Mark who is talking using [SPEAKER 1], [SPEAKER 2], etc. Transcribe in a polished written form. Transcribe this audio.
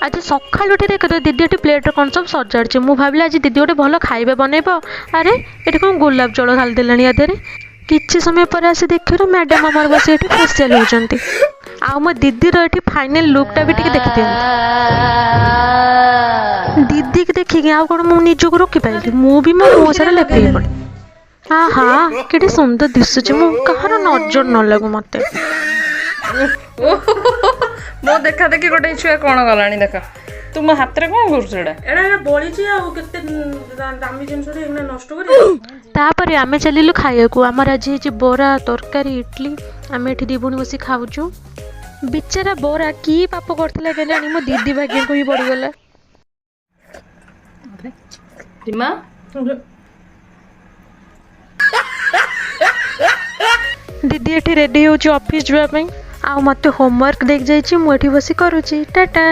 [SPEAKER 1] आज सकाल देखो तो दीदी ये प्लेट कौन सब सजाड़ी मुझे भाविली आज दीदी गोटे भल खाଇବା बनइब। अरे ये कौन गोलाप जल ढाली देलानी यादेरे किछि समय पर आसी देखियो मैडम आमर बस ये फेसियल होती आ मो दीदीर ये फाइनल लुकटा भी देखी दिखते दीदी की देखिए आउ कौन मु निजक रखिपारि मुझे मो मुँह सारा लेपे पड़े। हाँ हाँ कि सुंदर दिशुची मु कहार नजर न लगू मत
[SPEAKER 2] मो देखा देखी गोटे छुआ कौन गलानी देख तू मो हाथ में कौन कर
[SPEAKER 3] बड़ी दामी जिन नष्ट कर
[SPEAKER 1] आमे चलिलु खाइबा आमर आज बरा तरकारी इडली आम ये दी भूणी बस खाऊचु। बिचारा बरा की पाप करता के मो दीदी भाग्य को ही पड़गला। दीदी ये रेडी हो ऑफिस जावाई आ मत होमवर्क देख जाइए मुझे बस करुँची टाटा।